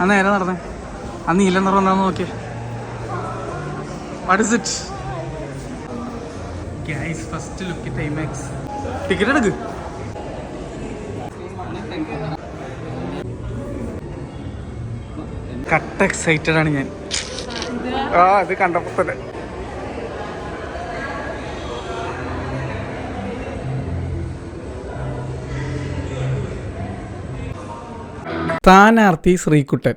ആ നേരെ നടന്നേ. ആ നീല നിറം എന്താന്ന് നോക്കിയേ. What is it? Guys, first look at IMAX. Ticket എടുക്ക്. കട്ട എക്സൈറ്റഡ് ആണ് ഞാൻ. ഇത് കണ്ടപ്പോ തന്നെ സ്ഥാനാർത്ഥി ശ്രീകുട്ടൻ.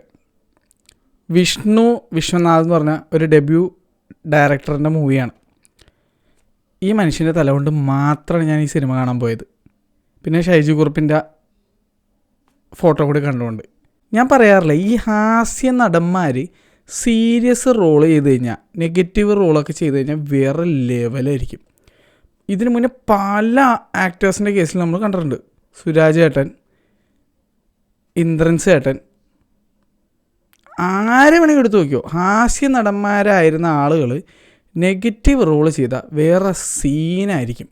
വിഷ്ണു വിശ്വനാഥ് എന്ന് പറഞ്ഞ ഒരു ഡെബ്യൂ ഡയറക്ടറിൻ്റെ മൂവിയാണ്. ഈ മനുഷ്യൻ്റെ തല കൊണ്ട് മാത്രമാണ് ഞാൻ ഈ സിനിമ കാണാൻ പോയത്. പിന്നെ ഷൈജു കുറുപ്പിൻ്റെ ഫോട്ടോ കൂടി കണ്ടുകൊണ്ട്. ഞാൻ പറയാറില്ല, ഈ ഹാസ്യ നടന്മാർ സീരിയസ് റോൾ ചെയ്ത് കഴിഞ്ഞാൽ, നെഗറ്റീവ് റോളൊക്കെ ചെയ്ത് കഴിഞ്ഞാൽ വേറെ ലെവലായിരിക്കും. ഇതിനു മുന്നേ പല ആക്ടേഴ്സിൻ്റെ കേസിൽ നമ്മൾ കണ്ടിട്ടുണ്ട്. സുരാജ് ഏട്ടൻ, ഇന്ദ്രൻ ചേട്ടൻ, ആരെ വേണമെങ്കിൽ എടുത്ത് നോക്കിയോ, ഹാസ്യ നടന്മാരായിരുന്ന ആളുകൾ നെഗറ്റീവ് റോൾ ചെയ്ത വേറെ സീനായിരിക്കും.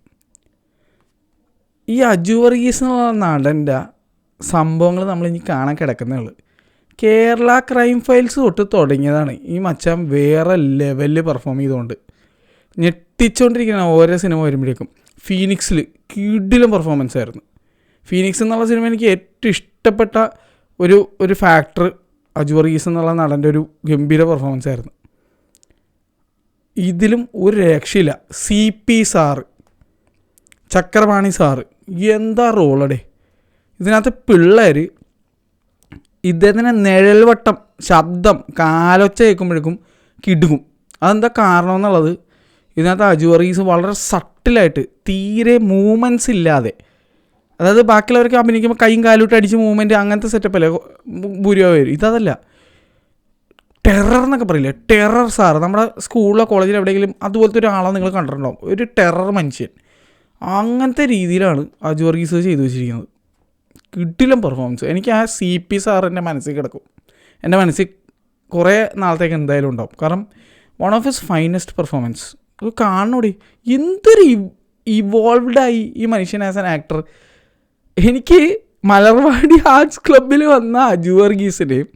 ഈ അജു വർഗീസ് എന്നുള്ള നടൻ്റെ സംഭവങ്ങൾ നമ്മളിനി കാണാൻ കിടക്കുന്നേ. കേരള ക്രൈം ഫയൽസ് തൊട്ട് തുടങ്ങിയതാണ് ഈ മച്ചാൻ വേറെ ലെവലിൽ പെർഫോം ചെയ്തുകൊണ്ട് ഞെട്ടിച്ചുകൊണ്ടിരിക്കുന്ന ഓരോ സിനിമ വരുമ്പോഴേക്കും. ഫീനിക്സിൽ കിടിലം പെർഫോമൻസ് ആയിരുന്നു. ഫീനിക്സ് എന്നുള്ള സിനിമ എനിക്ക് ഏറ്റവും ഇഷ്ടപ്പെട്ട ഒരു ഫാക്ടർ അജു വർഗീസ് എന്നുള്ള നടൻ്റെ ഒരു ഗംഭീര പെർഫോമൻസ് ആയിരുന്നു. ഇതിലും ഒരു രക്ഷയില്ല. CP സാറ്, ചക്രപാണി സാറ്, എന്താ റോളടേ. ഇതിനകത്ത് പിള്ളേർ ഇദ്ദേഹത്തിന് നിഴൽവട്ടം ശബ്ദം കാലൊച്ച കേൾക്കുമ്പോഴേക്കും കിടുങ്ങും. അതെന്താ കാരണം എന്നുള്ളത്, ഇതിനകത്ത് അജു വർഗീസ് വളരെ സട്ടിലായിട്ട് തീരെ മൂവ്മെൻറ്റ്സ് ഇല്ലാതെ, അതായത് ബാക്കിയുള്ളവർക്ക് അഭിനയിക്കുമ്പോൾ കൈയും കാലൂട്ട് അടിച്ച് മൂവ്മെൻറ്റ് അങ്ങനത്തെ സെറ്റപ്പല്ലേ ഭൂരിഭാഗം. ഇതല്ല, ടെറർ എന്നൊക്കെ പറയില്ലേ, ടെറർ സാറ്. നമ്മുടെ സ്കൂളിലോ കോളേജിലോ എവിടെയെങ്കിലും അതുപോലത്തെ ഒരാളെ നിങ്ങൾ കണ്ടിട്ടുണ്ടാവും, ഒരു ടെറർ മനുഷ്യൻ. അങ്ങനത്തെ രീതിയിലാണ് അജു വർഗീസ് ചെയ്തു വെച്ചിരിക്കുന്നത്. കിടിലം പെർഫോമൻസ്. എനിക്ക് ആ CP സാർ എൻ്റെ മനസ്സിൽ കിടക്കും. എൻ്റെ മനസ്സിൽ കുറേ നാളത്തേക്ക് എന്തായാലും ഉണ്ടാവും. കാരണം one of his finest performance. അത് കാണണോടി, എന്തൊരു ഇവോൾവ്ഡായി ഈ മനുഷ്യൻ ആസ് ആൻ ആക്ടർ. എനിക്ക് മലർവാടി ആർട്സ് ക്ലബ്ബിൽ വന്ന അജു വർഗീസിൻ്റെയും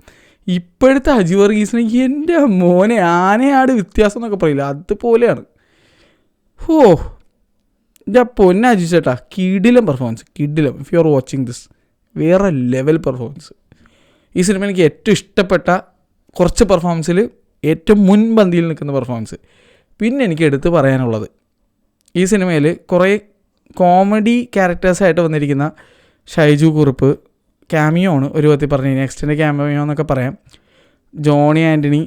ഇപ്പോഴത്തെ അജു വർഗീസിന് എൻ്റെ മോനെ ആനയാട് വ്യത്യാസം എന്നൊക്കെ പറയില്ല, അതുപോലെയാണ്. എൻ്റെ പൊന്നെ അജു ചേട്ടാ, കിടിലം പെർഫോമൻസ്, കിടിലം. If you are watching this, വേറെ ലെവൽ പെർഫോമൻസ്. ഈ സിനിമ എനിക്ക് ഏറ്റവും ഇഷ്ടപ്പെട്ട കുറച്ച് പെർഫോമൻസിൽ ഏറ്റവും മുൻപന്തിയിൽ നിൽക്കുന്ന പെർഫോമൻസ്. പിന്നെ എനിക്ക് എടുത്ത് പറയാനുള്ളത്, ഈ സിനിമയിൽ കുറേ കോമഡി ക്യാരക്ടേഴ്സായിട്ട് വന്നിരിക്കുന്ന ഷൈജു കുറുപ്പ് ക്യാമിയോ ആണ് ഒരു വിധത്തിൽ പറഞ്ഞു കഴിഞ്ഞാൽ, എക്സ്റ്റൻഡ് ക്യാമിയോ എന്നൊക്കെ പറയാം. ജോണി ആൻ്റണി,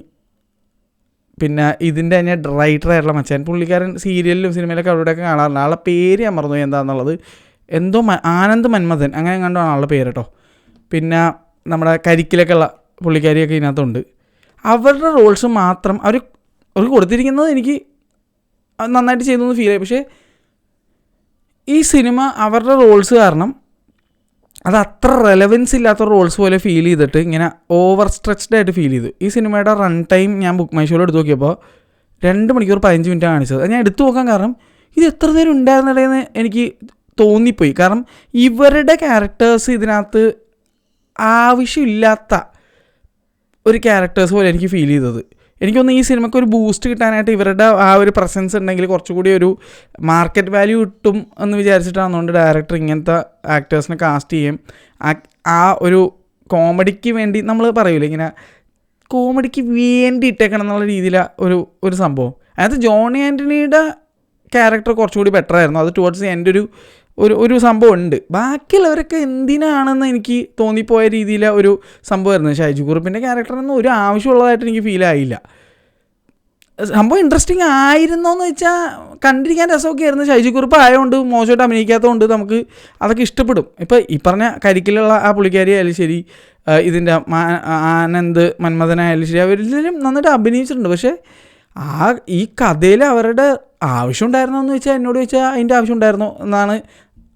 പിന്നെ ഇതിൻ്റെ തന്നെ റൈറ്ററായിട്ടുള്ള മച്ചാൻ, പുള്ളിക്കാരൻ സീരിയലിലും സിനിമയിലൊക്കെ അവിടെയൊക്കെ കാണാറുണ്ട്. ആളുടെ പേര് ഞാൻ മറന്നു എന്താണെന്നുള്ളത്, എന്തോ ആനന്ദ് മന്മഥൻ അങ്ങനെ കണ്ടാണ് ആളുടെ പേര് കേട്ടോ. പിന്നെ നമ്മുടെ കരിക്കിലൊക്കെ ഉള്ള പുള്ളിക്കാരിയൊക്കെ ഇതിനകത്തുണ്ട്. അവരുടെ റോൾസ് മാത്രം അവർ കൊടുത്തിരിക്കുന്നത് എനിക്ക് നന്നായിട്ട് ചെയ്തു ഫീൽ ആയി. പക്ഷേ ഈ സിനിമ അവരുടെ റോൾസ് കാരണം അത് അത്ര റെലവൻസ് ഇല്ലാത്ത റോൾസ് പോലെ ഫീൽ ചെയ്തിട്ട് ഇങ്ങനെ ഓവർ സ്ട്രെച്ച്ഡ് ആയിട്ട് ഫീൽ ചെയ്തു. ഈ സിനിമയുടെ റൺ ടൈം ഞാൻ ബുക്ക് മൈ ഷോയിൽ എടുത്ത് നോക്കിയപ്പോൾ 2 മണിക്കൂർ 15 മിനിറ്റ് കാണിച്ചത്. അത് ഞാൻ എടുത്തു നോക്കാൻ കാരണം ഇത് എത്ര നേരം ഉണ്ടായിരുന്നിടയെന്ന് എനിക്ക് തോന്നിപ്പോയി. കാരണം ഇവരുടെ ക്യാരക്ടേഴ്സ് ഇതിനകത്ത് ആവശ്യമില്ലാത്ത ഒരു ക്യാരക്ടേഴ്സ് പോലെ എനിക്ക് ഫീൽ ചെയ്തത്. എനിക്കൊന്ന് ഈ സിനിമയ്ക്ക് ഒരു ബൂസ്റ്റ് കിട്ടാനായിട്ട് ഇവരുടെ ആ ഒരു പ്രസൻസ് ഉണ്ടെങ്കിൽ കുറച്ചുകൂടി ഒരു മാർക്കറ്റ് വാല്യൂ കിട്ടും എന്ന് വിചാരിച്ചിട്ടാണെന്നുകൊണ്ട് ഡയറക്ടർ ഇങ്ങനത്തെ ആക്ടേഴ്സിനെ കാസ്റ്റ് ചെയ്യും. ആ ഒരു കോമഡിക്ക് വേണ്ടി നമ്മൾ പറയൂലേ, ഇങ്ങനെ കോമഡിക്ക് വേണ്ടി ഇട്ടേക്കണം എന്നുള്ള രീതിയിലാണ് ഒരു സംഭവം. അതിനകത്ത് ജോണി ആൻ്റണിയുടെ ക്യാരക്ടർ കുറച്ചുകൂടി ബെറ്റർ ആയിരുന്നു. അത് ടുവേർഡ്സ് എൻ്റെ ഒരു സംഭവം ഉണ്ട്. ബാക്കിയുള്ളവരൊക്കെ എന്തിനാണെന്ന് എനിക്ക് തോന്നിപ്പോയ രീതിയിലെ ഒരു സംഭവമായിരുന്നു. ഷൈജു കുറുപ്പിൻ്റെ ക്യാരക്ടറൊന്നും ഒരു ആവശ്യമുള്ളതായിട്ട് എനിക്ക് ഫീൽ ആയില്ല. സംഭവം ഇൻട്രസ്റ്റിംഗ് ആയിരുന്നോയെന്ന് വെച്ചാൽ കണ്ടിരിക്കാൻ രസമൊക്കെ ആയിരുന്നു. ഷൈജു കുറുപ്പ് ആയതുകൊണ്ട്, മോശമായിട്ട് അഭിനയിക്കാത്തതുകൊണ്ട് നമുക്ക് അതൊക്കെ ഇഷ്ടപ്പെടും. ഇപ്പോൾ ഈ പറഞ്ഞ കരിക്കിലുള്ള ആ പുള്ളിക്കാരി ആയാലും ശരി, ഇതിൻ്റെ ആനന്ദ് മന്മഥനായാലും ശരി, അവരെല്ലാവരും നന്നായിട്ട് അഭിനയിച്ചിട്ടുണ്ട്. പക്ഷേ ഈ കഥയിൽ അവരുടെ ആവശ്യം ഉണ്ടായിരുന്നോ എന്ന് വെച്ചാൽ, എന്നോട് ചോദിച്ചാൽ അതിൻ്റെ ആവശ്യം ഉണ്ടായിരുന്നോ എന്നാണ്.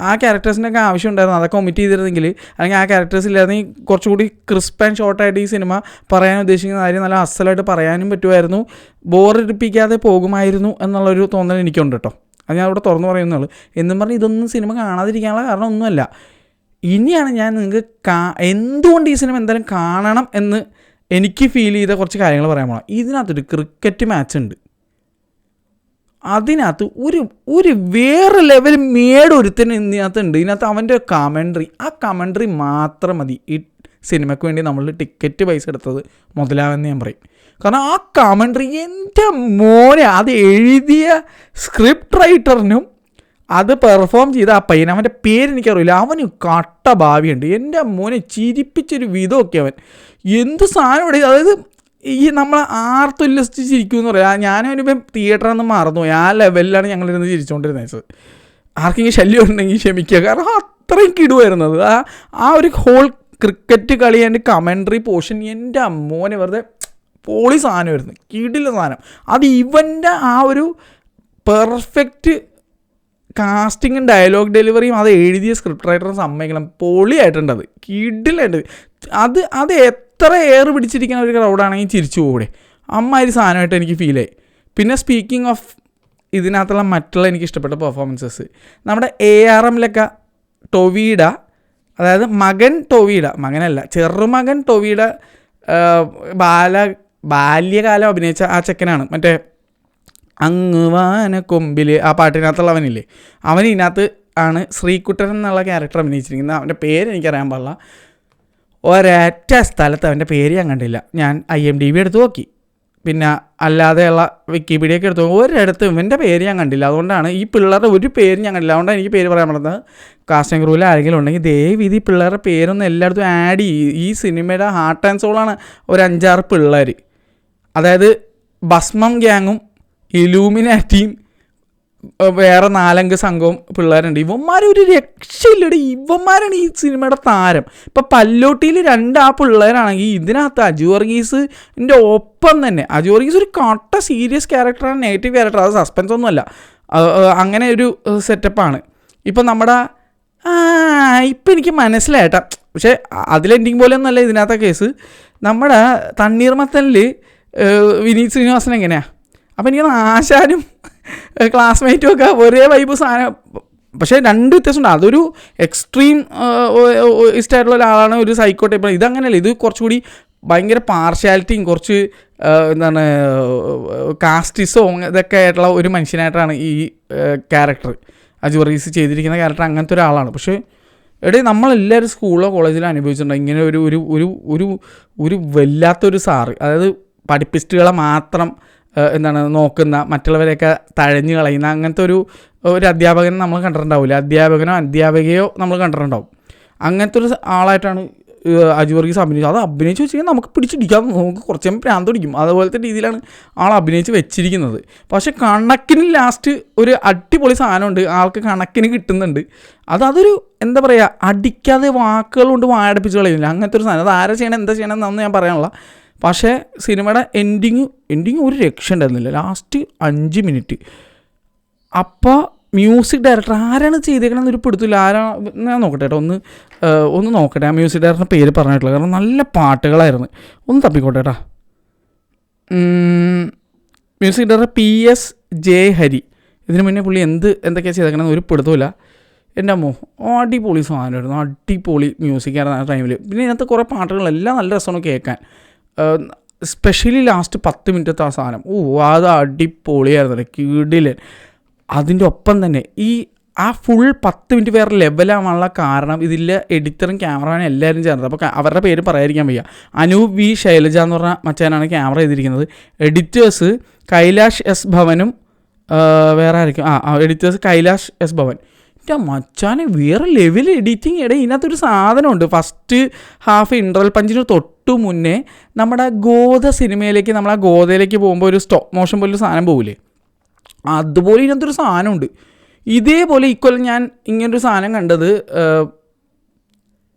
ആ ക്യാരക്ടേഴ്സിൻ്റെയൊക്കെ ആവശ്യം ഉണ്ടായിരുന്നു. അതൊക്കെ ഒമിറ്റ് ചെയ്തിരുന്നെങ്കിൽ, അല്ലെങ്കിൽ ആ ക്യാരക്ടേഴ്സ് ഇല്ലായിരുന്നെങ്കിൽ കുറച്ചുകൂടി ക്രിസ്പ് ആൻഡ് ഷോർട്ടായിട്ട് ഈ സിനിമ പറയാൻ ഉദ്ദേശിക്കുന്ന കാര്യം നല്ല അസലായിട്ട് പറയാനും പറ്റുമായിരുന്നു, ബോറടിപ്പിക്കാതെ പോകുമായിരുന്നു എന്നുള്ളൊരു തോന്നൽ എനിക്കുണ്ട് കേട്ടോ. അത് ഞാൻ അവിടെ തുറന്നു പറയുന്നുള്ളൂ. എന്നും പറഞ്ഞ് ഇതൊന്നും സിനിമ കാണാതിരിക്കാനുള്ള കാരണം ഒന്നുമല്ല. ഇനിയാണ് ഞാൻ നിങ്ങൾക്ക് എന്തുകൊണ്ട് ഈ സിനിമ എന്തായാലും കാണണം എന്ന് എനിക്ക് ഫീൽ ചെയ്ത കുറച്ച് കാര്യങ്ങൾ പറയാൻ പോകണം. ഇതിനകത്തൊരു ക്രിക്കറ്റ് മാച്ച് ഉണ്ട്. അതിനകത്ത് ഒരു വേറെ ലെവൽ മേടൊരുത്തന് ഇതിനകത്തുണ്ട്. ഇതിനകത്ത് അവൻ്റെ കമൻട്രി, ആ കമൻട്രി മാത്രം മതി ഈ സിനിമയ്ക്ക് വേണ്ടി നമ്മൾ ടിക്കറ്റ് പൈസ എടുത്തത് മുതലാവെന്ന് ഞാൻ പറയും. കാരണം ആ കമൻട്രി എൻ്റെ മോനെ, അത് എഴുതിയ സ്ക്രിപ്റ്റ് റൈറ്ററിനും അത് പെർഫോം ചെയ്ത ആ പയ്യൻ, അവൻ്റെ പേരെനിക്കറിയില്ല, അവന് കട്ട ഭാവിയുണ്ട്. എൻ്റെ മോനെ ചിരിപ്പിച്ചൊരു വിധമൊക്കെ അവൻ എന്ത് സാധനം ഇവിടെ. അതായത് ഈ നമ്മൾ ആർത്തുല്ലസിച്ചിരിക്കും എന്ന് പറയാം. ഞാനവനിപ്പം തിയേറ്ററിൽ നിന്ന് മറന്നുപോയി. ആ ലെവലിലാണ് ഞങ്ങളിരുന്ന് ചിരിച്ചുകൊണ്ടിരുന്നത്. ആർക്കെങ്കിലും ശല്യം ഉണ്ടെങ്കിൽ ക്ഷമിക്കുക. കാരണം അത്രയും കിടുവായിരുന്നത് ആ ഒരു ഹോൾ ക്രിക്കറ്റ് കളി. എൻ്റെ കമൻട്രി പോർഷൻ എൻ്റെ മോനെ വെറുതെ പൊളി സാധനമായിരുന്നു, കിടില സാധനം. അത് ഇവൻ്റെ ആ ഒരു പെർഫെക്റ്റ് കാസ്റ്റിങ്ങും ഡയലോഗ് ഡെലിവറിയും അത് എഴുതിയ സ്ക്രിപ്റ്റ് റൈറ്ററും സമ്മതിക്കണം, പൊളിയായിട്ടുണ്ട്. അത് കിടിലുണ്ട്. അത് എത്ര എയർ പിടിച്ചിരിക്കുന്ന ഒരു ക്രൗഡാണെങ്കിൽ ചിരിച്ചു പോകൂടെ, അമ്മാതിരി സാധനമായിട്ട് എനിക്ക് ഫീലായി. പിന്നെ സ്പീക്കിംഗ് ഓഫ് ഇതിനകത്തുള്ള മറ്റുള്ള എനിക്ക് ഇഷ്ടപ്പെട്ട പെർഫോമൻസസ്, നമ്മുടെ ARMലൊക്കെ ടൊവീഡ, അതായത് മകൻ ടൊവീഡ, മകനല്ല ചെറുമകൻ ടൊവീഡ ബാല്യകാലം അഭിനയിച്ച ആ ചെക്കനാണ്. മറ്റേ അങ്ങ് വാനക്കൊമ്പിൽ ആ പാട്ടിനകത്തുള്ളവനില്ലേ, അവൻ ഇതിനകത്ത് ആണ് ശ്രീകുട്ടൻ എന്നുള്ള ക്യാരക്ടർ അഭിനയിച്ചിരിക്കുന്നത്. അവൻ്റെ പേര് എനിക്കറിയാൻ പാടില്ല. ഒരൊറ്റ സ്ഥലത്ത് അവൻ്റെ പേര് ഞാൻ കണ്ടില്ല. ഞാൻ IMDb എടുത്ത് നോക്കി, പിന്നെ അല്ലാതെയുള്ള വിക്കിപീഡിയൊക്കെ എടുത്ത് നോക്കി, ഒരിടത്തും ഇവൻ്റെ പേര് ഞാൻ കണ്ടില്ല. അതുകൊണ്ടാണ് ഈ പിള്ളേരുടെ ഒരു പേര് ഞാൻ കണ്ടില്ല. അതുകൊണ്ടാണ് എനിക്ക് പേര് പറയാൻ പറ്റുന്നത്. കാസ്റ്റിംഗ് ക്രൂവിൽ ആരെങ്കിലും ഉണ്ടെങ്കിൽ ദയവിധി പിള്ളേരുടെ പേരൊന്നും എല്ലായിടത്തും ആഡ് ചെയ്യും. ഈ സിനിമയുടെ ഹാർട്ട് ആൻഡ് സോളാണ് ഒരു 5-6 പിള്ളേർ. അതായത് ഭസ്മം ഗ്യാങ്ങും ഇലൂമിനാറ്റിയും വേറെ 4-5 സംഘവും പിള്ളേരുണ്ട്. ഇവന്മാരൊരു രക്ഷയില്ലടി, ഇവന്മാരാണ് ഈ സിനിമയുടെ താരം. ഇപ്പം പല്ലോട്ടിയിൽ 2 ആ പിള്ളേരാണെങ്കിൽ ഇതിനകത്ത് അജു വർഗീസിൻ്റെ ഒപ്പം തന്നെ. അജു വർഗീസ് ഒരു കട്ട സീരിയസ് ക്യാരക്ടറാണ്, നെഗറ്റീവ് ക്യാരക്ടർ. അത് സസ്പെൻസ് ഒന്നുമല്ല, അങ്ങനെ ഒരു സെറ്റപ്പാണ്. ഇപ്പം നമ്മുടെ ഇപ്പം എനിക്ക് മനസ്സിലായിട്ടാ, പക്ഷേ അതിലെൻഡിങ് പോലെയൊന്നുമല്ല ഇതിനകത്തെ കേസ്. നമ്മുടെ തണ്ണീർമത്തനിൽ വിനീത് ശ്രീനിവാസൻ എങ്ങനെയാണ്, അപ്പം എനിക്ക് ആശാനും ക്ലാസ്മേറ്റും ഒക്കെ ഒരേ വൈബ് സാധനം. പക്ഷേ 2 വ്യത്യാസമുണ്ട്. അതൊരു എക്സ്ട്രീം ഇഷ്ടമായിട്ടുള്ള ഒരാളാണ്, ഒരു സൈക്കോ ടൈപ്പ്. ഇതങ്ങനെയല്ല, ഇത് കുറച്ചുകൂടി ഭയങ്കര പാർഷ്യാലിറ്റിയും കുറച്ച് എന്താണ് കാസ്റ്റിസോ ഇതൊക്കെ ആയിട്ടുള്ള ഒരു മനുഷ്യനായിട്ടാണ് ഈ ക്യാരക്ടർ അജു വർഗീസ് ചെയ്തിരിക്കുന്ന ക്യാരക്ടർ. അങ്ങനത്തെ ഒരാളാണ്. പക്ഷേ നമ്മളെല്ലാവരും സ്കൂളിലോ കോളേജിലോ അനുഭവിച്ചിട്ടുണ്ട് ഇങ്ങനെ ഒരു ഒരു ഒരു ഒരു ഒരു വല്ലാത്തൊരു സാറ്. അതായത് പഠിപ്പിസ്റ്റുകളെ മാത്രം നോക്കുന്ന, മറ്റുള്ളവരെയൊക്കെ തഴഞ്ഞു കളയുന്ന അങ്ങനത്തെ ഒരു അധ്യാപകനെ നമ്മൾ കണ്ടിട്ടുണ്ടാവില്ല. അധ്യാപകനോ അധ്യാപികയോ നമ്മൾ കണ്ടിട്ടുണ്ടാവും. അങ്ങനത്തെ ഒരു ആളായിട്ടാണ് അജു വർഗീസ് അഭിനയിച്ചത്. അത് അഭിനയിച്ച് വെച്ചിരിക്കുന്നത് നമുക്ക് പിടിച്ചിടിക്കാം, നമുക്ക് കുറച്ച് പ്രാന്ത് പിടിക്കും. അതുപോലത്തെ രീതിയിലാണ് ആൾ അഭിനയിച്ച് വെച്ചിരിക്കുന്നത്. പക്ഷേ കണക്കിന് ലാസ്റ്റ് ഒരു അടിപൊളി സാധനമുണ്ട്, ആൾക്ക് കണക്കിന് കിട്ടുന്നുണ്ട്. അതൊരു എന്താ പറയുക, അടിക്കാതെ വാക്കുകൾ കൊണ്ട് വായടപ്പിച്ച് കളയുന്നില്ല, അങ്ങനത്തെ ഒരു സാധനം. അത് ആരാ ചെയ്യണം എന്താ ചെയ്യണം എന്നൊന്നും ഞാൻ പറയാനുള്ള. പക്ഷേ സിനിമയുടെ എൻഡിങ് ഒരു രക്ഷ ഉണ്ടായിരുന്നില്ല. Last 5 minute. അപ്പോൾ മ്യൂസിക് ഡയറക്ടർ ആരാണ് ചെയ്തേക്കണമെന്ന് ഒരു പിടുത്തില്ല. ഞാൻ നോക്കട്ടെ കേട്ടോ, ഒന്ന് നോക്കട്ടെ. ആ മ്യൂസിക് ഡയറക്ടറിൻ്റെ പേര് പറഞ്ഞിട്ടുള്ള, കാരണം നല്ല പാട്ടുകളായിരുന്നു. ഒന്ന് തപ്പിക്കോട്ടെ കേട്ടോ. Music director PS Jayahari. ഇതിന് മുന്നേ പുള്ളി എന്തൊക്കെയാണ് ചെയ്തേക്കണമെന്ന് ഒരു പിടുത്തമില്ല. എൻ്റെ അമ്മോ അടിപൊളി സാധനമായിരുന്നു, അടിപൊളി മ്യൂസിക്കായിരുന്നു ആ ടൈമിൽ. പിന്നെ ഇതിനകത്ത് കുറേ പാട്ടുകളെല്ലാം നല്ല രസമാണ് കേൾക്കാൻ. സ്പെഷ്യലി ലാസ്റ്റ് 10 മിനിറ്റത്തെ ആ സാധനം, അത് അടിപൊളിയായിരുന്നു, കിടിലൻ. അതിൻ്റെ ഒപ്പം തന്നെ ആ ഫുൾ 10 മിനിറ്റ് വേറെ ലെവലാവാനുള്ള കാരണം ഇതിലെ എഡിറ്ററും ക്യാമറമാനും എല്ലാവരും ചേർന്നത്. അപ്പോൾ അവരുടെ പേര് പറയാതിരിക്കാൻ വയ്യ. അനൂപ് V ശൈലജ എന്ന് പറഞ്ഞ മച്ചാനാണ് ക്യാമറ ചെയ്തിരിക്കുന്നത്. എഡിറ്റേഴ്സ് കൈലാഷ് S ഭവനും വേറെ ആയിരിക്കും. Editors Kailash S Bhavan. മച്ചാനെ വേറെ ലെവൽ എഡിറ്റിംഗ്. ഇതിനകത്തൊരു സാധനമുണ്ട്. ഫസ്റ്റ് ഹാഫ് ഇൻ്റർവൽ പഞ്ചിന് തൊട്ടു മുന്നേ നമ്മുടെ ഗോദ സിനിമയിലേക്ക്, നമ്മൾ ആ ഗോദയിലേക്ക് പോകുമ്പോൾ ഒരു സ്റ്റോപ്പ് മോഷൻ പോലൊരു സാധനം പോകില്ലേ, അതുപോലെ ഇതിനകത്തൊരു സാധനമുണ്ട്. ഇതേപോലെ ഇക്കൊല്ലം ഞാൻ ഇങ്ങനൊരു സാധനം കണ്ടത്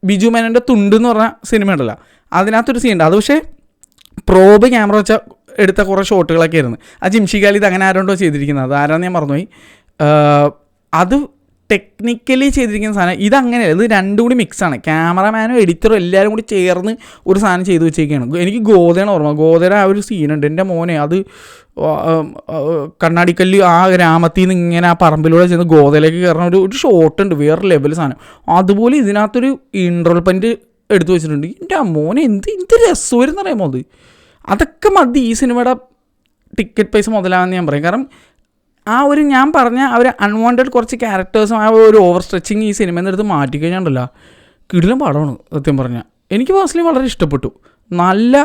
ബിജു മേനോൻ്റെ തുണ്ട് എന്ന് പറഞ്ഞ സിനിമ ഉണ്ടല്ലോ, അതിനകത്തൊരു സീനുണ്ട്. അത് പക്ഷേ പ്രോബ് ക്യാമറ വെച്ചാൽ എടുത്ത കുറേ ഷോട്ടുകളൊക്കെ ആയിരുന്നു. ആ ജിംഷികാലി ഇത് അങ്ങനെ ആരോണ്ടോ ചെയ്തിരിക്കുന്നത്, അത് ആരാന്ന് ഞാൻ മറന്നുപോയി. അത് ടെക്നിക്കലി ചെയ്തിരിക്കുന്ന സാധനം. ഇതങ്ങനെയല്ല, ഇത് രണ്ടും കൂടി മിക്സാണ്. ക്യാമറമാനും എഡിറ്ററും എല്ലാവരും കൂടി ചേർന്ന് ഒരു സാധനം ചെയ്ത് വെച്ചേക്കാണ്. എനിക്ക് ഗോതയാണ് ഓർമ്മ. ഗോതയുടെ ആ ഒരു സീനുണ്ട്, എൻ്റെ മോനെ, അത് കണ്ണാടിക്കല്ല് ആ ഗ്രാമത്തിൽ നിന്ന് ഇങ്ങനെ ആ പറമ്പിലൂടെ ചെന്ന് ഗോതയിലേക്ക് കയറുന്ന ഒരു ഷോട്ടുണ്ട്, വേറെ ലെവൽ സാധനം. അതുപോലെ ഇതിനകത്തൊരു ഇൻട്രോൾ പഞ്ച് എടുത്തു വെച്ചിട്ടുണ്ട്. എൻ്റെ മോനെ എന്ത് രസമായിരുന്നു അറിയാമോ അത്. അതൊക്കെ മതി ഈ സിനിമയുടെ ടിക്കറ്റ് പൈസ മുതലാണെന്ന് ഞാൻ പറയും. കാരണം ആ ഒരു ഞാൻ പറഞ്ഞ ആ ഒരു അൺവാണ്ടഡ് കുറച്ച് ക്യാരക്ടേഴ്സും ആ ഒരു ഓവർ സ്ട്രെച്ചിങ് ഈ സിനിമയിൽ നിന്ന് എടുത്ത് മാറ്റിക്കഴിഞ്ഞാണ്ടല്ലോ കിടിലം പടമാണ് സത്യം പറഞ്ഞാൽ. എനിക്ക് പേഴ്സണലി വളരെ ഇഷ്ടപ്പെട്ടു. നല്ല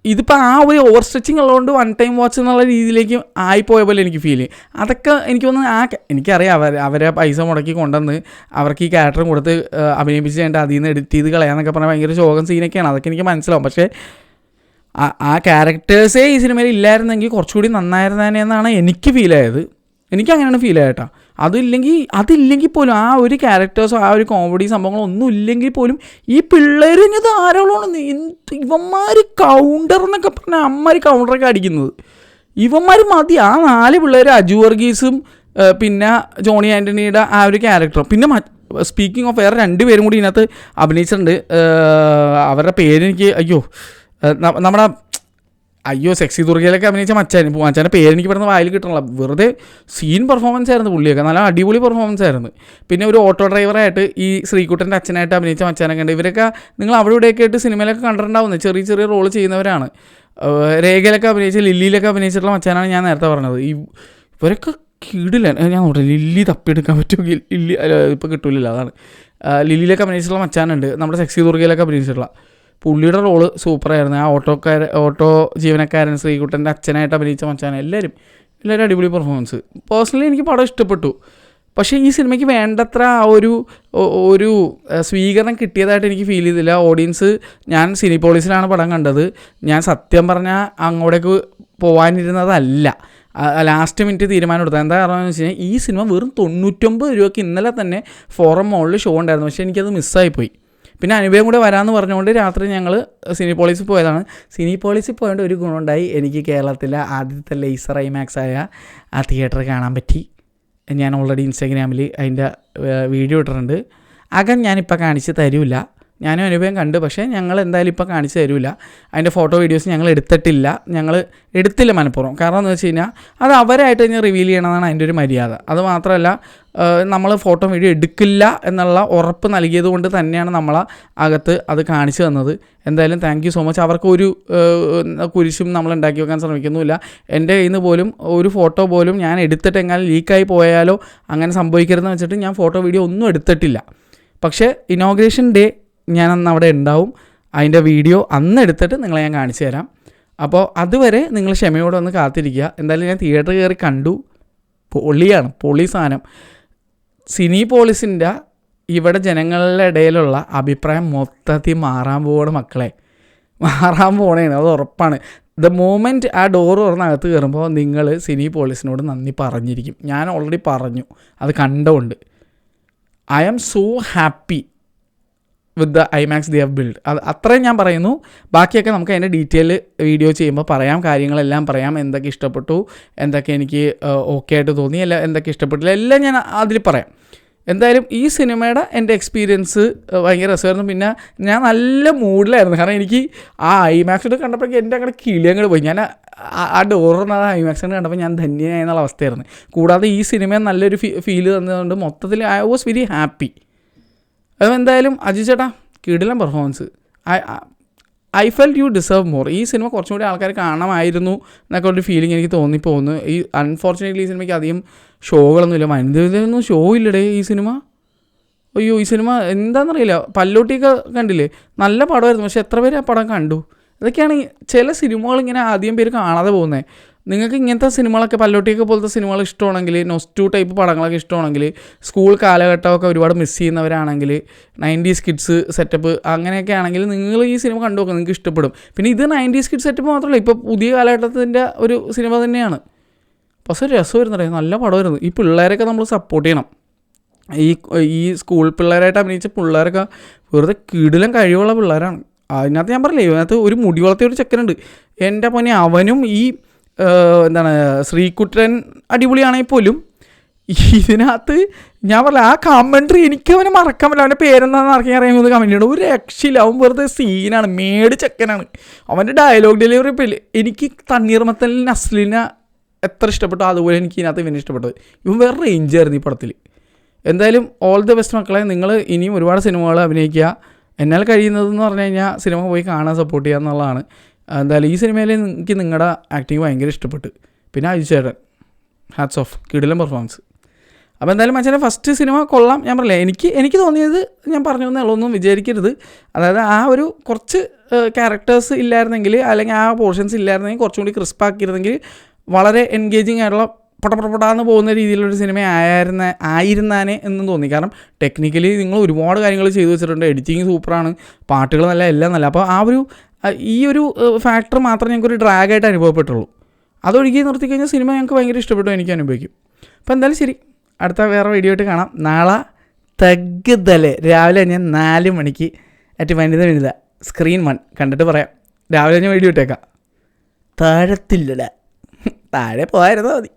ഇതിപ്പോൾ ആ ഒരു ഓവർ സ്ട്രെച്ചിങ് ഉള്ളതുകൊണ്ട് വൺ ടൈം വാച്ച് എന്നുള്ള രീതിയിലേക്ക് ആയിപ്പോയ പോലെ എനിക്ക് ഫീൽ ചെയ്യും. അതൊക്കെ എനിക്ക് തോന്നുന്നു എനിക്കറിയാം അവരെ പൈസ മുടക്കി കൊണ്ടുവന്ന് അവർക്ക് ഈ ക്യാരക്ടറും കൊടുത്ത് അഭിനയിപ്പിച്ച് കഴിഞ്ഞിട്ട് അതിൽ നിന്ന് എഡിറ്റ് ചെയ്ത് കളയാന്നൊക്കെ പറഞ്ഞാൽ ഭയങ്കര ശോകം സീനൊക്കെയാണ്. അതൊക്കെ എനിക്ക് മനസ്സിലാവും. പക്ഷേ ആ ക്യാരക്ടേഴ്സേ ഈ സിനിമയിൽ ഇല്ലായിരുന്നെങ്കിൽ കുറച്ചുകൂടി നന്നായിരുന്നേനെ എന്നാണ് എനിക്ക് ഫീലായത്. എനിക്കങ്ങനെയാണ് ഫീൽ ആയിട്ടാ. അതില്ലെങ്കിൽ പോലും ആ ഒരു ക്യാരക്ടേഴ്സോ ആ ഒരു കോമഡി സംഭവങ്ങളോ ഒന്നും ഇല്ലെങ്കിൽ പോലും ഈ പിള്ളേരിന് ധാരാളമാണ്. ഇവന്മാർ കൗണ്ടർ എന്നൊക്കെ പറഞ്ഞാൽ അമ്മമാർ കൗണ്ടറൊക്കെ അടിക്കുന്നത് ഇവന്മാർ മതി. ആ 4 പിള്ളേർ അജു വർഗീസും പിന്നെ ജോണി ആൻ്റണിയുടെ ആ ഒരു ക്യാരക്ടറും പിന്നെ സ്പീക്കിംഗ് ഓഫ് വേറെ 2 പേരും കൂടി ഇതിനകത്ത് അഭിനയിച്ചിട്ടുണ്ട്. അവരുടെ പേരെനിക്ക് നമ്മുടെ സെക്സി ദുർഗയിലൊക്കെ അഭിനയിച്ച മച്ചാൻ്റെ പേരെനിക്ക് പെടുന്ന വായിൽ കിട്ടണല്ലോ. വെറുതെ സീൻ പെർഫോമൻസ് ആയിരുന്നു പുള്ളിയൊക്കെ. നല്ല അടിപൊളി പെർഫോമൻസ് ആയിരുന്നു. പിന്നെ ഒരു ഓട്ടോ ഡ്രൈവറായിട്ട് ഈ ശ്രീകുട്ടൻ്റെ അച്ഛനായിട്ട് അഭിനയിച്ച മച്ചാനൊക്കെ ഉണ്ട്. ഇവരൊക്കെ നിങ്ങൾ അവിടെ ഇവിടെയൊക്കെ ആയിട്ട് സിനിമയിലൊക്കെ കണ്ടിട്ടുണ്ടാവുന്നത് ചെറിയ ചെറിയ റോള് ചെയ്യുന്നവരാണ്. രേഖയിലൊക്കെ അഭിനയിച്ച ലില്ലിയിലൊക്കെ അഭിനയിച്ചിട്ടുള്ള മച്ചാനാണ് ഞാൻ നേരത്തെ പറഞ്ഞത്. ഇവരൊക്കെ കിടില്ല. ഞാൻ നോട്ടെ ലില്ലി തപ്പിയെടുക്കാൻ പറ്റുമെങ്കിൽ ലില്ലി ഇപ്പോൾ കിട്ടൂലല്ലോ, അതാണ്. ലില്ലിയിലൊക്കെ അഭിനയിച്ചിട്ടുള്ള മച്ചാനുണ്ട്. നമ്മുടെ സെക്സി ദുർഗയിലൊക്കെ അഭിനയിച്ചിട്ടുള്ള പുള്ളിയുടെ റോള് സൂപ്പറായിരുന്നു. ആ ഓട്ടോ ജീവനക്കാരൻ ശ്രീകുട്ടൻ്റെ അച്ഛനായിട്ട് അഭിനയിച്ച മച്ചാൻ എല്ലാവരും അടിപൊളി പെർഫോമൻസ്. പേഴ്സണലി എനിക്ക് പടം ഇഷ്ടപ്പെട്ടു. പക്ഷേ ഈ സിനിമയ്ക്ക് വേണ്ടത്ര ആ ഒരു സ്വീകരണം കിട്ടിയതായിട്ട് എനിക്ക് ഫീൽ ചെയ്തില്ല. ഓഡിയൻസ്, ഞാൻ സിനിപോളിസിലാണ് പടം കണ്ടത്. ഞാൻ സത്യം പറഞ്ഞാൽ അങ്ങോട്ടേക്ക് പോകാനിരുന്നതല്ല. ലാസ്റ്റ് മിനിറ്റ് തീരുമാനം എടുത്തത്. എന്താ കാരണം എന്ന് വെച്ച് കഴിഞ്ഞാൽ ഈ സിനിമ വെറും 99 രൂപയ്ക്ക് ഇന്നലെ തന്നെ ഫോറം മോളിൽ ഷോ ഉണ്ടായിരുന്നു. പക്ഷേ എനിക്കത് മിസ്സായിപ്പോയി. പിന്നെ അനുഭവം കൂടെ വരാമെന്ന് പറഞ്ഞുകൊണ്ട് രാത്രി ഞങ്ങൾ സിനിപോളിസിൽ പോയതാണ്. സിനിപോളിസിൽ പോയതുകൊണ്ട് ഒരു ഗുണമുണ്ടായി. എനിക്ക് കേരളത്തിലെ ആദ്യത്തെ ലേസർ ഐമാക്സ് ആയ ആ തിയേറ്റർ കാണാൻ പറ്റി. ഞാൻ ഓൾറെഡി ഇൻസ്റ്റാഗ്രാമിൽ അതിൻ്റെ വീഡിയോ ഇട്ടിട്ടുണ്ട്. ഞാനിപ്പോൾ കാണിച്ച് തരില്ല. ഞാനും അനുഭവം കണ്ടു. പക്ഷേ ഞങ്ങൾ എന്തായാലും ഇപ്പോൾ കാണിച്ച് തരില്ല. അതിൻ്റെ ഫോട്ടോ വീഡിയോസ് ഞങ്ങൾ എടുത്തില്ല മനഃപൂർവ്വം. കാരണം എന്ന് വെച്ച് കഴിഞ്ഞാൽ അത് അവരായിട്ട് കഴിഞ്ഞാൽ റിവീൽ ചെയ്യണമെന്നാണ് അതിൻ്റെ ഒരു മര്യാദ. അത് മാത്രമല്ല, നമ്മൾ ഫോട്ടോ വീഡിയോ എടുക്കില്ല എന്നുള്ള ഉറപ്പ് നൽകിയത് കൊണ്ട് തന്നെയാണ് നമ്മളെ അകത്ത് അത് കാണിച്ചു തന്നത്. എന്തായാലും താങ്ക് യു സോ മച്ച്. അവർക്ക് ഒരു കുരിശും നമ്മൾ ഉണ്ടാക്കി വെക്കാൻ ശ്രമിക്കുന്നുമില്ല. എൻ്റെ കയ്യിൽ നിന്ന് പോലും ഒരു ഫോട്ടോ പോലും ഞാൻ എടുത്തിട്ട് എങ്ങനെ ലീക്കായി പോയാലോ അങ്ങനെ സംഭവിക്കരുതെന്ന് വെച്ചിട്ട് ഞാൻ ഫോട്ടോ വീഡിയോ ഒന്നും എടുത്തിട്ടില്ല. പക്ഷേ ഇനോഗ്രേഷൻ ഡേ ഞാൻ അന്ന് അവിടെ ഉണ്ടാവും. അതിൻ്റെ വീഡിയോ അന്ന് എടുത്തിട്ട് നിങ്ങളെ ഞാൻ കാണിച്ചു തരാം. അപ്പോൾ അതുവരെ നിങ്ങൾ ക്ഷമയോടെ ഒന്ന് കാത്തിരിക്കുക. എന്തായാലും ഞാൻ തിയേറ്റർ കയറി കണ്ടു. പൊളി സാധനം. സിനിപോളിസിൻ്റെ ഇവിടെ ജനങ്ങളുടെ ഇടയിലുള്ള അഭിപ്രായം മൊത്തത്തിൽ മാറാൻ പോകണേണ്. അത് ഉറപ്പാണ്. ദ മോമെൻറ്റ് ആ ഡോറ് തുറന്നകത്ത് കയറുമ്പോൾ നിങ്ങൾ സിനിപോളിസിനോട് നന്ദി പറഞ്ഞിരിക്കും. ഞാൻ ഓൾറെഡി പറഞ്ഞു അത് കണ്ടുകൊണ്ട്. I am so happy with the IMAX they have build. അത് അത്രയും ഞാൻ പറയുന്നു. ബാക്കിയൊക്കെ നമുക്ക് അതിൻ്റെ ഡീറ്റെയിൽ വീഡിയോ ചെയ്യുമ്പോൾ പറയാം. കാര്യങ്ങളെല്ലാം പറയാം. എന്തൊക്കെ ഇഷ്ടപ്പെട്ടു, എന്തൊക്കെ എനിക്ക് ഓക്കെ ആയിട്ട് തോന്നി, എന്തൊക്കെ ഇഷ്ടപ്പെട്ടില്ല, എല്ലാം ഞാൻ അതിൽ പറയാം. എന്തായാലും ഈ സിനിമയുടെ എൻ്റെ എക്സ്പീരിയൻസ് ഭയങ്കര രസമായിരുന്നു. പിന്നെ ഞാൻ നല്ല മൂഡിലായിരുന്നു. കാരണം എനിക്ക് ആ ഐമാക്സിൽ കണ്ടപ്പോഴേക്കും എൻ്റെ അങ്ങനെ കിളിയങ്ങോട്ട് പോയി. ഞാൻ ആ ഡോറിന് ആ ഐമാക്സിൽ കണ്ടപ്പോൾ ഞാൻ ധന്യനായി എന്നുള്ള അവസ്ഥയായിരുന്നു. കൂടാതെ ഈ സിനിമ നല്ലൊരു ഫീല് തന്നതുകൊണ്ട് മൊത്തത്തിൽ ഐ വാസ് വെരി ഹാപ്പി. എന്തായാലും അജു ചേട്ടാ കിടിലൻ performance. I felt U deserve more. ഈ സിനിമ കുറച്ചും കൂടി ആൾക്കാർ കാണാമായിരുന്നു എന്നൊക്കെ ഒരു ഫീലിംഗ് എനിക്ക് തോന്നിപ്പോകുന്നു. ഈ അൺഫോർച്ചുനേറ്റ്ലി ഈ സിനിമയ്ക്ക് അധികം ഷോകളൊന്നുമില്ല. മനിതയിലൊന്നും ഷോ ഇല്ലടേ ഈ സിനിമ. അയ്യോ, ഈ സിനിമ എന്താണെന്നറിയില്ല. പല്ലോട്ടിയൊക്കെ കണ്ടില്ലേ, നല്ല പടമായിരുന്നു. പക്ഷെ എത്ര പേര് ആ പടം കണ്ടു? ഇതൊക്കെയാണ് ചില സിനിമകൾ ഇങ്ങനെ ആദ്യം പേര് കാണാതെ പോകുന്നത്. നിങ്ങൾക്ക് ഇങ്ങനത്തെ സിനിമകളൊക്കെ പല്ലോട്ടിയൊക്കെ പോലത്തെ സിനിമകൾ ഇഷ്ടമാണെങ്കിൽ, നൊസ്റ്റു ടൈപ്പ് പടങ്ങളൊക്കെ ഇഷ്ടമാണെങ്കിൽ, സ്കൂൾ കാലഘട്ടമൊക്കെ ഒരുപാട് മിസ് ചെയ്യുന്നവരാണെങ്കിൽ, 90s കിഡ്സ് സെറ്റപ്പ് അങ്ങനെയൊക്കെ ആണെങ്കിൽ നിങ്ങൾ ഈ സിനിമ കണ്ടു നോക്കുക, നിങ്ങൾക്ക് ഇഷ്ടപ്പെടും. പിന്നെ ഇത് 90s കിഡ്സ് സെറ്റപ്പ് മാത്രമല്ല, ഇപ്പോൾ പുതിയ കാലഘട്ടത്തിൻ്റെ ഒരു സിനിമ തന്നെയാണ്. പക്ഷേ രസമായിരുന്നു, നല്ല പടമായിരുന്നു. ഈ പിള്ളേരൊക്കെ നമ്മൾ സപ്പോർട്ട് ചെയ്യണം. ഈ സ്കൂൾ പിള്ളേരായിട്ട് അഭിനയിച്ച പിള്ളേരൊക്കെ വെറുതെ കിടിലം കഴിവുള്ള പിള്ളേരാണ്. അതിനകത്ത് ഞാൻ പറഞ്ഞില്ലേ, ഇതിനകത്ത് ഒരു മുടി വളർത്തിയ ഒരു ചെക്കനുണ്ട്. എൻ്റെ പൊന്നെ, അവനും ഈ ശ്രീകുട്ടൻ അടിപൊളിയാണെങ്കിൽ പോലും ഇതിനകത്ത് ഞാൻ പറഞ്ഞില്ല, ആ കമൻട്രി എനിക്ക് അവനെ മറക്കാൻ പറ്റില്ല. അവൻ്റെ പേരെന്താണെന്ന് അറിയാമെന്ന് കമൻറ്റ് ഒരു രക്ഷയില്ല. അവൻ വെറുതെ സീനാണ്, മേട് ചെക്കനാണ്. അവൻ്റെ ഡയലോഗ് ഡെലിവറി എനിക്ക് തണ്ണീർമത്തൽ നസ്ലിനെ എത്ര ഇഷ്ടപ്പെട്ടു അതുപോലെ എനിക്ക് ഇതിനകത്ത് ഇവനെ ഇഷ്ടപ്പെട്ടത്. ഇവൻ വേറെ റേഞ്ചായിരുന്നു ഈ പടത്തിൽ. എന്തായാലും ഓൾ ദി ബെസ്റ്റ് മക്കളെ. നിങ്ങൾ ഇനിയും ഒരുപാട് സിനിമകൾ അഭിനയിക്കുക. എന്നാൽ കഴിയുന്നതെന്ന് പറഞ്ഞു കഴിഞ്ഞാൽ സിനിമ പോയി കാണാൻ സപ്പോർട്ട് ചെയ്യുക എന്നുള്ളതാണ്. എന്തായാലും ഈ സിനിമയിൽ എനിക്ക് നിങ്ങളുടെ ആക്ടിങ് ഭയങ്കര ഇഷ്ടപ്പെട്ടു. പിന്നെ അജു ചേട്ടൻ ഹാറ്റ്സ് ഓഫ്, കിടിലൻ പെർഫോമൻസ്. അപ്പോൾ എന്തായാലും മച്ചാനെ ഫസ്റ്റ് സിനിമ കൊള്ളാം. ഞാൻ പറഞ്ഞില്ലേ, എനിക്ക് തോന്നിയത് ഞാൻ പറഞ്ഞു എന്നേ ഉള്ളൂ, ഒന്നും വിചാരിക്കരുത്. അതായത് ആ ഒരു കുറച്ച് ക്യാരക്ടേഴ്സ് ഇല്ലായിരുന്നെങ്കിൽ, അല്ലെങ്കിൽ ആ പോർഷൻസ് ഇല്ലായിരുന്നെങ്കിൽ, കുറച്ചും കൂടി ക്രിസ്പാക്കിയിരുന്നെങ്കിൽ വളരെ എൻഗേജിങ് ആയിട്ടുള്ള പൊടപൊടപൊടാന്ന് പോകുന്ന രീതിയിലൊരു സിനിമ ആയിരുന്നാനേ എന്നും തോന്നി. കാരണം ടെക്നിക്കലി നിങ്ങൾ ഒരുപാട് കാര്യങ്ങൾ ചെയ്തു വെച്ചിട്ടുണ്ട്, എഡിറ്റിങ് സൂപ്പറാണ്, പാട്ടുകൾ നല്ല, എല്ലാം നല്ല. അപ്പോൾ ഈ ഒരു ഫാക്ടർ മാത്രമേ ഞങ്ങൾക്കൊരു ഡ്രാഗായിട്ട് അനുഭവപ്പെട്ടുള്ളൂ. അതൊഴുകി നിർത്തിക്കഴിഞ്ഞാൽ സിനിമ ഞങ്ങൾക്ക് ഭയങ്കര ഇഷ്ടപ്പെട്ടു, എനിക്ക് അനുഭവിക്കും. അപ്പോൾ എന്തായാലും ശരി, അടുത്ത വേറെ വീഡിയോ ആയിട്ട് കാണാം. നാളെ തഗ്ഗതല് രാവിലെ ഞാൻ 4 മണിക്ക് @വനിത സ്ക്രീൻ 1 കണ്ടിട്ട് പറയാം. രാവിലെ ഞാൻ വീഡിയോ ഇട്ടേക്കാം. താഴത്തില്ലട, താഴെ പോയായിരുന്നോ മതി.